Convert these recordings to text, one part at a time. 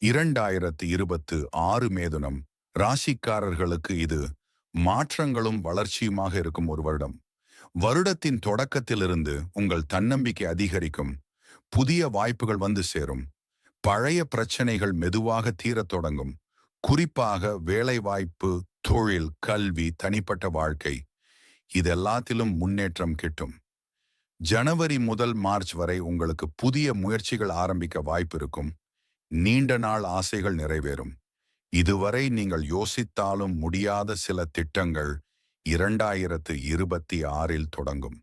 2026 மேதுனம் ராசிக்காரர்களுக்கு இது மாற்றங்களும் வளர்ச்சியுமாக இருக்கும் ஒரு வருடம். வருடத்தின் தொடக்கத்திலிருந்து உங்கள் தன்னம்பிக்கை அதிகரிக்கும். புதிய வாய்ப்புகள் வந்து சேரும். பழைய பிரச்சனைகள் மெதுவாக தீரத் தொடங்கும். குறிப்பாக வேலைவாய்ப்பு, தொழில், கல்வி, தனிப்பட்ட வாழ்க்கை இதெல்லாத்திலும் முன்னேற்றம் கிட்டும். ஜனவரி முதல் மார்ச் வரை உங்களுக்கு புதிய முயற்சிகள் ஆரம்பிக்க வாய்ப்பு இருக்கும். நீண்ட நாள் ஆசைகள் நிறைவேறும். இதுவரை நீங்கள் யோசித்தாலும் முடியாத சில திட்டங்கள் 2026 தொடங்கும்.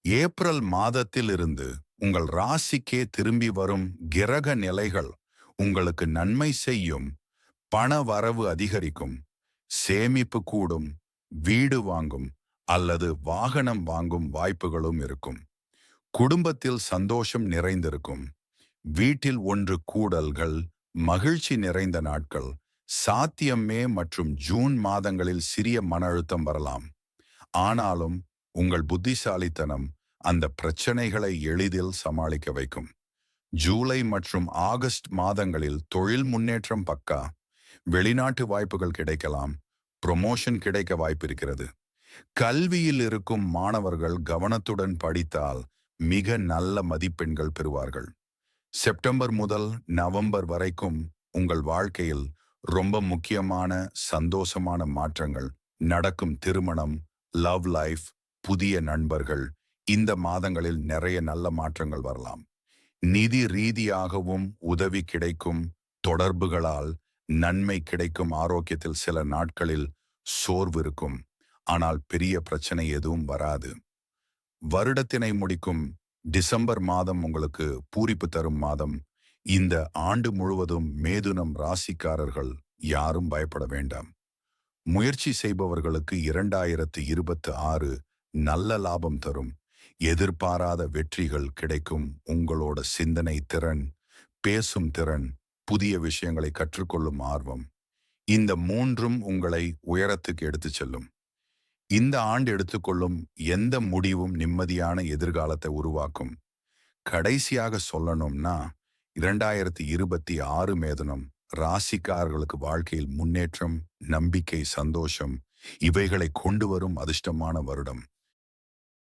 ஏப்ரல் மாதத்தில் இருந்து உங்கள் ராசிக்கே திரும்பி வரும் கிரக நிலைகள் உங்களுக்கு நன்மை செய்யும். பண வரவு அதிகரிக்கும். சேமிப்பு கூடும். வீடு வாங்கும் அல்லது வாகனம் வாங்கும் வாய்ப்புகளும் இருக்கும். குடும்பத்தில் சந்தோஷம் நிறைந்திருக்கும். வீட்டில் ஒன்று கூடல்கள், மகிழ்ச்சி நிறைந்த நாட்கள். சாத்தியம் மே மற்றும் ஜூன் மாதங்களில் சிறிய மன அழுத்தம் வரலாம். ஆனாலும் உங்கள் புத்திசாலித்தனம் அந்த பிரச்சனைகளை எளிதில் சமாளிக்க வைக்கும். ஜூலை மற்றும் ஆகஸ்ட் மாதங்களில் தொழில் முன்னேற்றம் பக்கா. வெளிநாட்டு வாய்ப்புகள் கிடைக்கலாம். ப்ரொமோஷன் கிடைக்க வாய்ப்பிருக்கிறது. கல்வியில் இருக்கும் மாணவர்கள் கவனத்துடன் படித்தால் மிக நல்ல மதிப்பெண்கள் பெறுவார்கள். செப்டம்பர் முதல் நவம்பர் வரைக்கும் உங்கள் வாழ்க்கையில் ரொம்ப முக்கியமான சந்தோஷமான மாற்றங்கள் நடக்கும். திருமணம், லவ் லைஃப், புதிய நண்பர்கள், இந்த மாதங்களில் நிறைய நல்ல மாற்றங்கள் வரலாம். நிதி ரீதியாகவும் உதவி கிடைக்கும். தொடர்புகளால் நன்மை கிடைக்கும். ஆரோக்கியத்தில் சில நாட்களில் சோர்வு இருக்கும். ஆனால் பெரிய பிரச்சனை எதுவும் வராது. வருடத்தினை முடிக்கும் டிசம்பர் மாதம் உங்களுக்கு பூரிப்பு தரும் மாதம். இந்த ஆண்டு முழுவதும் மேதுனம் ராசிக்காரர்கள் யாரும் பயப்பட வேண்டாம். முயற்சி செய்பவர்களுக்கு 2026 நல்ல லாபம் தரும். எதிர்பாராத வெற்றிகள் கிடைக்கும். உங்களோட சிந்தனை திறன், பேசும் திறன், புதிய விஷயங்களை கற்றுக்கொள்ளும் ஆர்வம், இந்த மூன்றும் உங்களை உயரத்துக்கு எடுத்துச் செல்லும். இந்த ஆண்டு எடுத்துக்கொள்ளும் எந்த முடிவும் நிம்மதியான எதிர்காலத்தை உருவாக்கும். கடைசியாக சொல்லணும்னா 2026 மேதனம் ராசிக்காரர்களுக்கு வாழ்க்கையில் முன்னேற்றம், நம்பிக்கை, சந்தோஷம் இவைகளை கொண்டு வரும் அதிர்ஷ்டமான வருடம்.